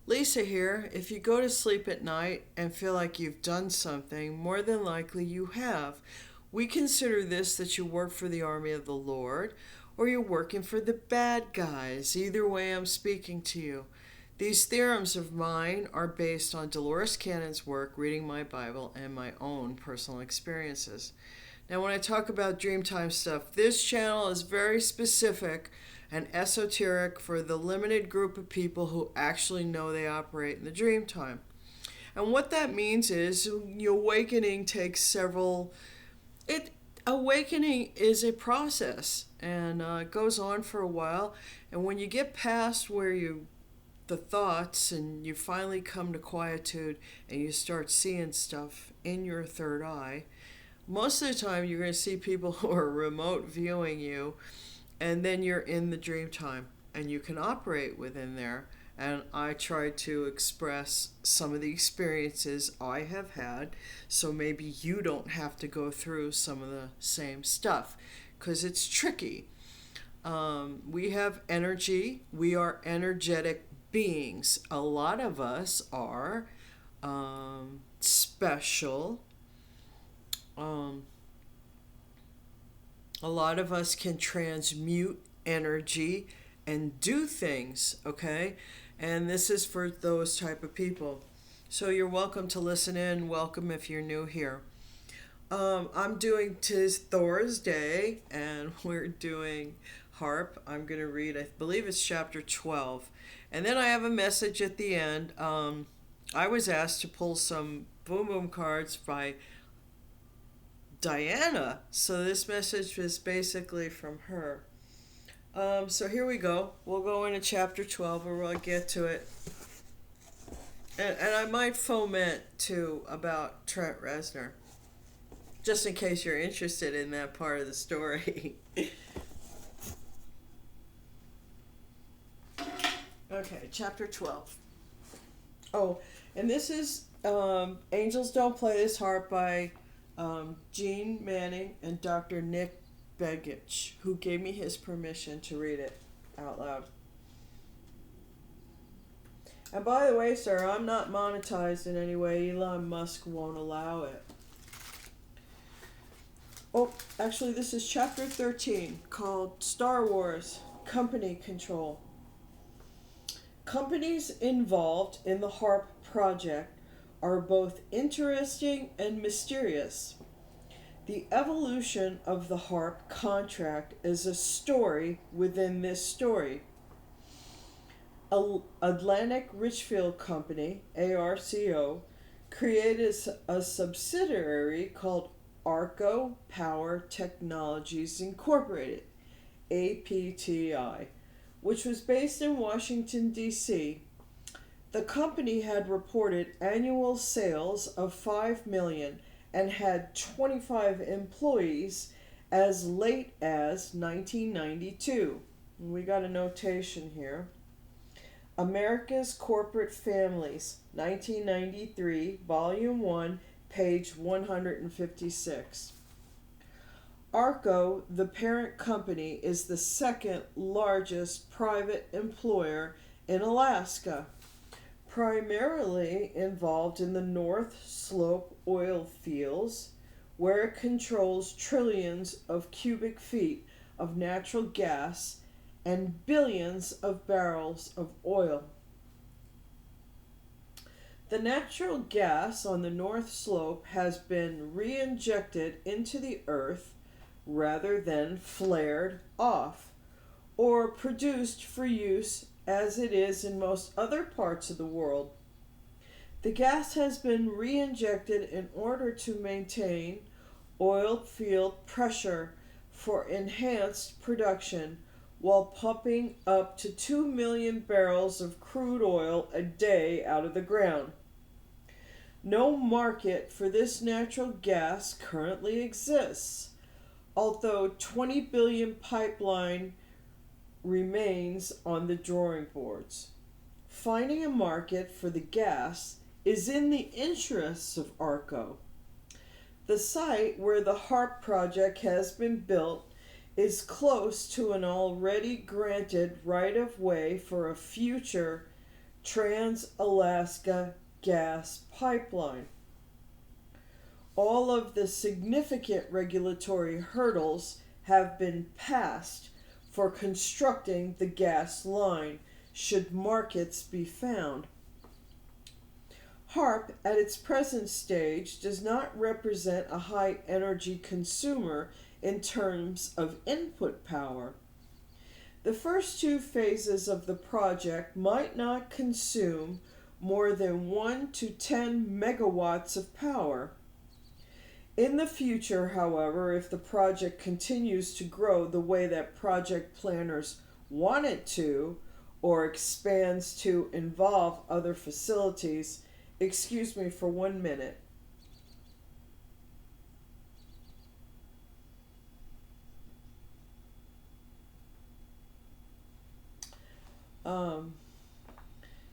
Lisa here. If you go to sleep at night and feel like you've done something, more than likely you have. We consider this that you work for the army of the Lord or you're working for the bad guys. Either way, I'm speaking to you. These theorems of mine are based on Dolores Cannon's work, reading my Bible, and my own personal experiences. Now, when I talk about Dreamtime stuff, this channel is very specific and esoteric for the limited group of people who actually know they operate in the Dreamtime. And what that means is your awakening takes several. It Awakening is a process, and it goes on for a while. And when you get past where the thoughts and you finally come to quietude and you start seeing stuff in your third eye, most of the time you're going to see people who are remote viewing you, and then you're in the dream time and you can operate within there. And I try to express some of the experiences I have had so maybe you don't have to go through some of the same stuff because it's tricky. We have energy, we are energetic beings. A lot of us are special. Um, a lot of us can transmute energy and do things, okay? And this is for those type of people. So you're welcome to listen in. Welcome if you're new here. I'm doing Tis Thor's Day, and we're doing harp. I'm going to read, I believe it's chapter 12. And then I have a message at the end. I was asked to pull some Boom Boom cards by Diana, so this message was basically from her. So here we go. We'll go into chapter 12 or we'll get to it. And I might foment too about Trent Reznor, just in case you're interested in that part of the story. Okay, chapter 12. Oh, and this is Angels Don't Play This Harp by Gene Manning and Dr. Nick Begich, who gave me his permission to read it out loud. And by the way, sir, I'm not monetized in any way. Elon Musk won't allow it. Oh, actually, this is chapter 13, called Star Wars Company Control. Companies involved in the HAARP project are both interesting and mysterious. The evolution of the HAARP contract is a story within this story. Atlantic Richfield Company, ARCO, created a subsidiary called Arco Power Technologies Incorporated, APTI, which was based in Washington, D.C. The company had reported annual sales of $5 million and had 25 employees as late as 1992. We got a notation here. America's Corporate Families, 1993, Volume 1, page 156. Arco, the parent company, is the second largest private employer in Alaska, primarily involved in the North Slope oil fields, where it controls trillions of cubic feet of natural gas and billions of barrels of oil. The natural gas on the North Slope has been re-injected into the earth rather than flared off or produced for use as it is in most other parts of the world. The gas has been re-injected in order to maintain oil field pressure for enhanced production while pumping up to 2 million barrels of crude oil a day out of the ground. No market for this natural gas currently exists, although 20 billion pipeline remains on the drawing boards. Finding a market for the gas is in the interests of Arco. The site where the HAARP project has been built is close to an already granted right-of-way for a future Trans-Alaska Gas Pipeline. All of the significant regulatory hurdles have been passed for constructing the gas line, should markets be found. HAARP, at its present stage, does not represent a high energy consumer in terms of input power. The first two phases of the project might not consume more than 1 to 10 megawatts of power. In the future, however, if the project continues to grow the way that project planners want it to, or expands to involve other facilities, excuse me for 1 minute.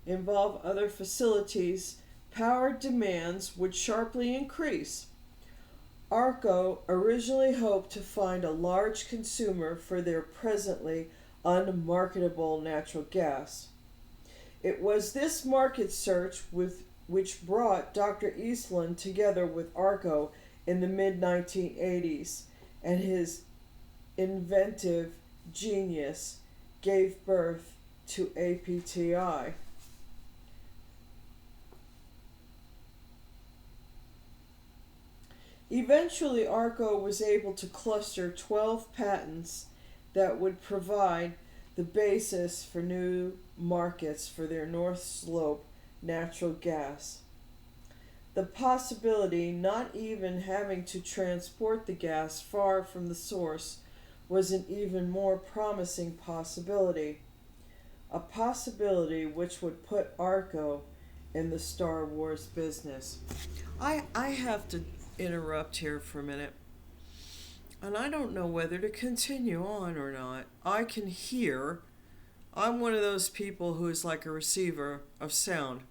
Involve other facilities, power demands would sharply increase. ARCO originally hoped to find a large consumer for their presently unmarketable natural gas. It was this market search which brought Dr. Eastland together with ARCO in the mid-1980s, and his inventive genius gave birth to APTI. Eventually, ARCO was able to cluster 12 patents that would provide the basis for new markets for their North Slope natural gas. The possibility not even having to transport the gas far from the source was an even more promising possibility. A possibility which would put ARCO in the Star Wars business. I have to interrupt here for a minute. And I don't know whether to continue on or not. I can hear. I'm one of those people who is like a receiver of sound.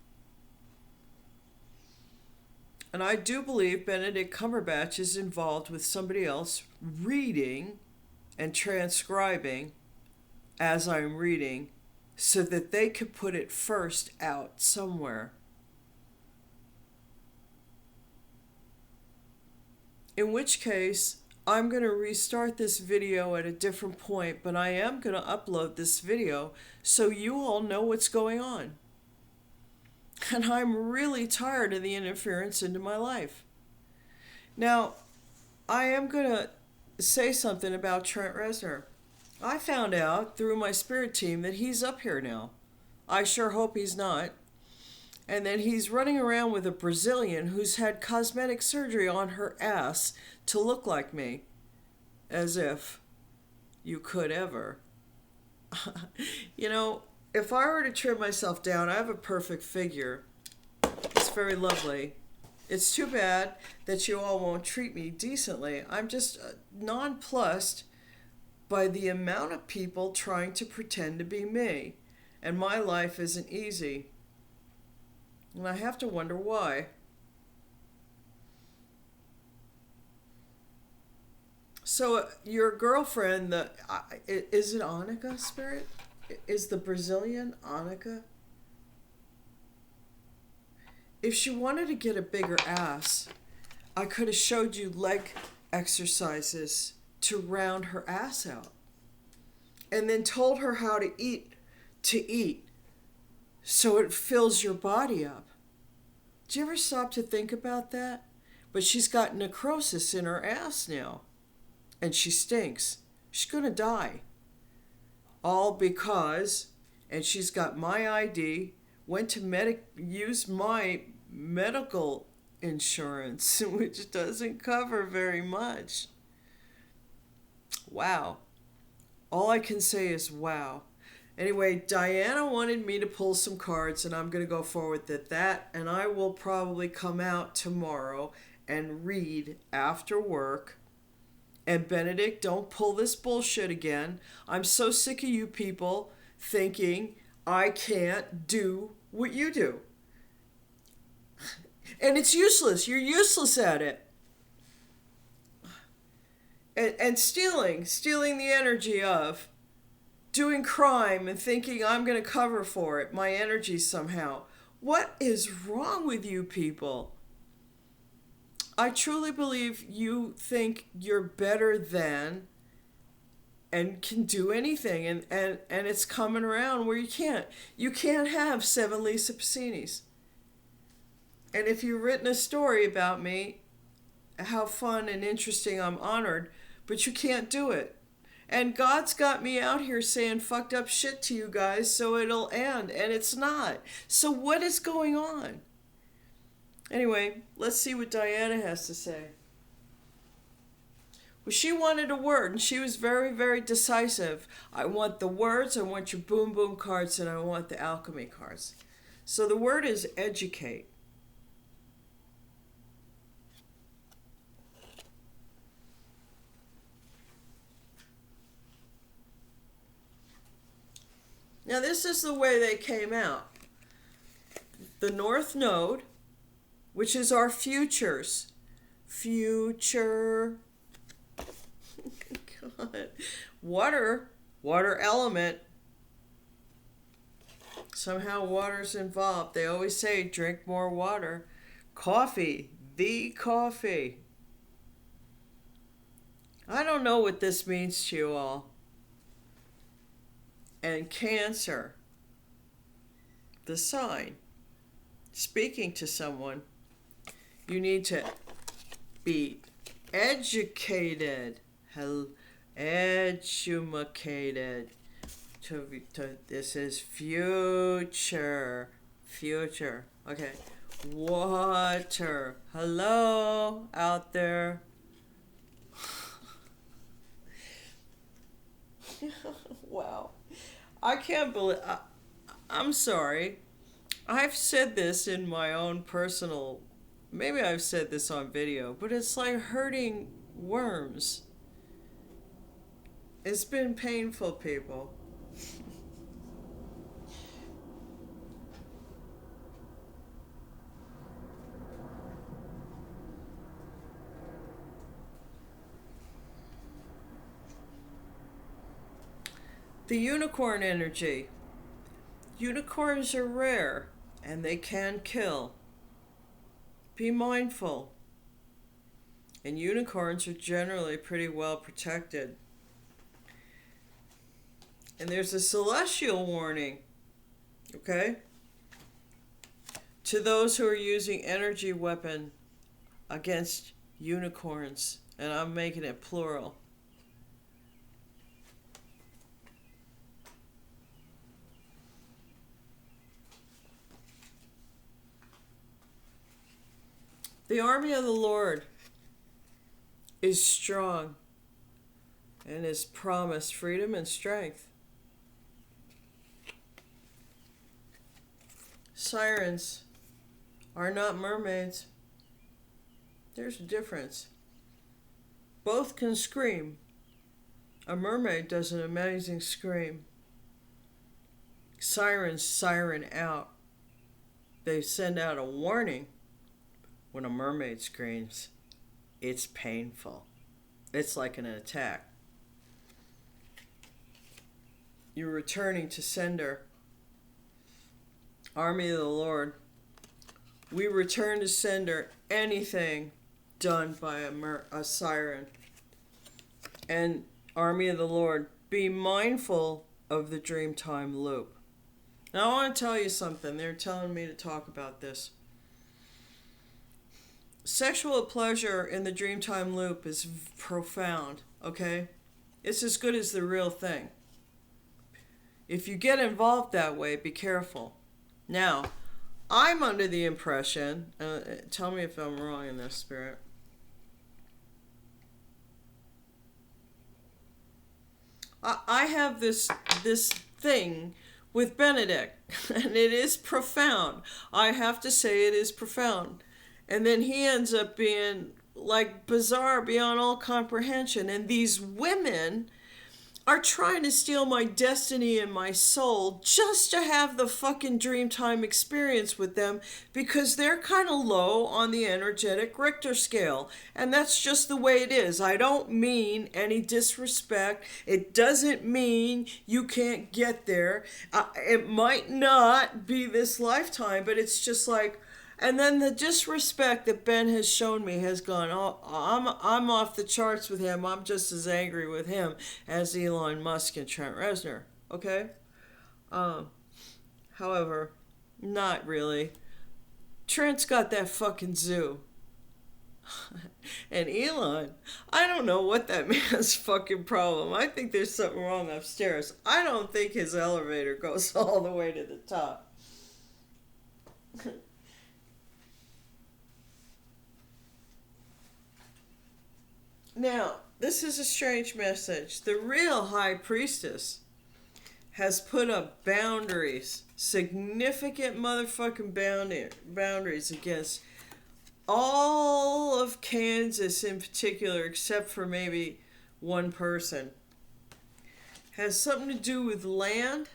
And I do believe Benedict Cumberbatch is involved with somebody else reading and transcribing as I'm reading so that they could put it first out somewhere. In which case, I'm going to restart this video at a different point, but I am going to upload this video so you all know what's going on. And I'm really tired of the interference into my life. Now, I am going to say something about Trent Reznor. I found out through my spirit team that he's up here now. I sure hope he's not. And then he's running around with a Brazilian who's had cosmetic surgery on her ass to look like me. As if you could ever. You know, if I were to trim myself down, I have a perfect figure. It's very lovely. It's too bad that you all won't treat me decently. I'm just nonplussed by the amount of people trying to pretend to be me. And my life isn't easy. And I have to wonder why. So your girlfriend, is it Annika, Spirit? Is the Brazilian Annika? If she wanted to get a bigger ass, I could have showed you leg exercises to round her ass out. And then told her how to eat so it fills your body up. Do you ever stop to think about that? But she's got necrosis in her ass now. And she stinks. She's going to die. All because, and she's got my ID, went to use my medical insurance, which doesn't cover very much. Wow. All I can say is wow. Anyway, Diana wanted me to pull some cards, and I'm going to go forward with that, and I will probably come out tomorrow and read after work. And Benedict, don't pull this bullshit again. I'm so sick of you people thinking I can't do what you do. And it's useless. You're useless at it. And stealing the energy of doing crime and thinking I'm going to cover for it, my energy somehow. What is wrong with you people? I truly believe you think you're better than and can do anything, and it's coming around where you can't. You can't have 7 Lisa Pacinis. And if you've written a story about me, how fun and interesting, I'm honored, but you can't do it. And God's got me out here saying fucked up shit to you guys so it'll end, and it's not. So what is going on? Anyway, let's see what Diana has to say. Well, she wanted a word, and she was very, very decisive. I want the words, I want your boom boom cards, and I want the alchemy cards. So the word is educate. Now this is the way they came out. The North Node, which is our futures. Future. God. Water element. Somehow water's involved. They always say drink more water. Coffee, the coffee. I don't know what this means to you all. And Cancer, the sign. Speaking to someone, you need to be educated. Educated. This is future. Future. Okay. Water. Hello out there. Wow. I can't believe... I'm sorry. I've said this in my own personal... Maybe I've said this on video, but it's like hurting worms. It's been painful, people. The unicorn energy. Unicorns are rare and they can kill. Be mindful. And unicorns are generally pretty well protected. And there's a celestial warning, okay? To those who are using energy weapon against unicorns, and I'm making it plural. The army of the Lord is strong and has promised freedom and strength. Sirens are not mermaids. There's a difference. Both can scream. A mermaid does an amazing scream. Sirens siren out. They send out a warning. When a mermaid screams, it's painful. It's like an attack. You're returning to sender. Army of the Lord. We return to sender anything done by a siren. And Army of the Lord, be mindful of the Dreamtime loop. Now I want to tell you something. They're telling me to talk about this. Sexual pleasure in the Dreamtime loop is profound, okay? It's as good as the real thing. If you get involved that way, be careful. Now, I'm under the impression, tell me if I'm wrong in this, Spirit. I have this thing with Benedict, and it is profound. I have to say it is profound. And then he ends up being like bizarre beyond all comprehension. And these women are trying to steal my destiny and my soul just to have the fucking Dreamtime experience with them because they're kind of low on the energetic Richter scale. And that's just the way it is. I don't mean any disrespect. It doesn't mean you can't get there. It might not be this lifetime, but it's just like, and then the disrespect that Ben has shown me has gone, oh, I'm off the charts with him. I'm just as angry with him as Elon Musk and Trent Reznor. Okay? However, not really. Trent's got that fucking zoo. And Elon, I don't know what that man's fucking problem. I think there's something wrong upstairs. I don't think his elevator goes all the way to the top. Now, this is a strange message. The real high priestess has put up boundaries, significant motherfucking boundaries against all of Kansas in particular, except for maybe one person. Has something to do with land.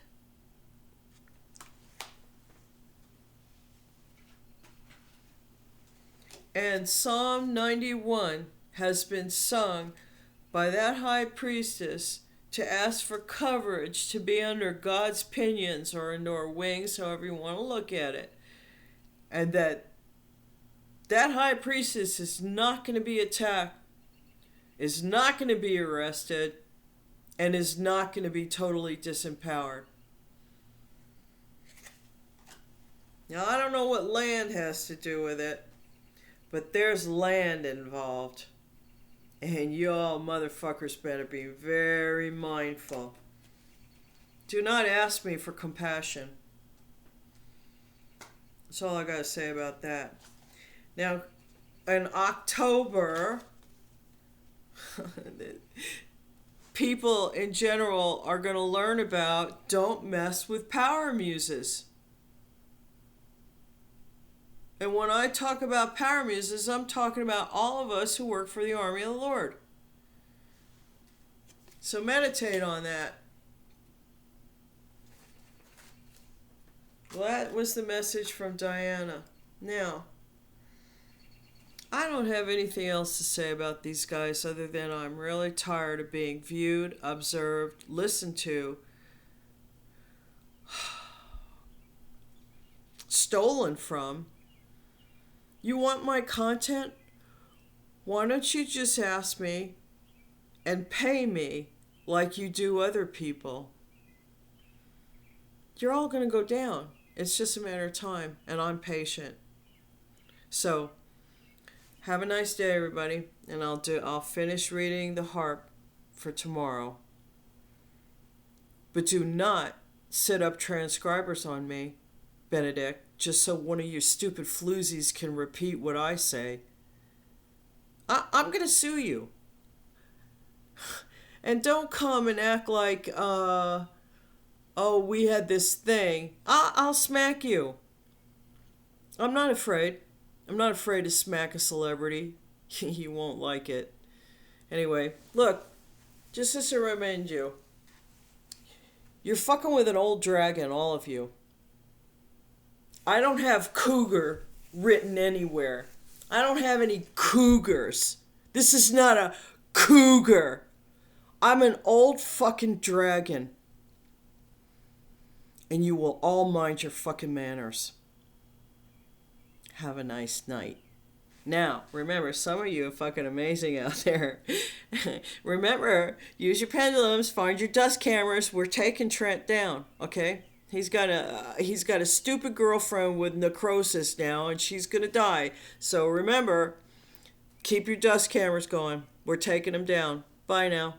And Psalm 91 has been sung by that high priestess to ask for coverage to be under God's pinions or under wings, however you want to look at it. And that high priestess is not going to be attacked, is not going to be arrested, and is not going to be totally disempowered. Now, I don't know what land has to do with it, but there's land involved. And y'all motherfuckers better be very mindful. Do not ask me for compassion. That's all I gotta say about that. Now, in October, people in general are going to learn about don't mess with power muses. And when I talk about power muses, I'm talking about all of us who work for the army of the Lord. So meditate on that. Well, that was the message from Diana. Now, I don't have anything else to say about these guys other than I'm really tired of being viewed, observed, listened to, stolen from. You want my content? Why don't you just ask me and pay me like you do other people? You're all going to go down. It's just a matter of time, and I'm patient. So, have a nice day, everybody, and I'll finish reading the HAARP for tomorrow. But do not set up transcribers on me, Benedict, just so one of you stupid floozies can repeat what I say. I'm going to sue you. And don't come and act like, oh, we had this thing. I'll smack you. I'm not afraid. I'm not afraid to smack a celebrity. You won't like it. Anyway, look, just as to remind you, you're fucking with an old dragon, all of you. I don't have cougar written anywhere. I don't have any cougars. This is not a cougar. I'm an old fucking dragon. And you will all mind your fucking manners. Have a nice night. Now, remember, some of you are fucking amazing out there. Remember, use your pendulums, find your dust cameras. We're taking Trent down, okay? He's got a stupid girlfriend with necrosis now, and she's gonna die. So remember, keep your dust cameras going. We're taking him down. Bye now.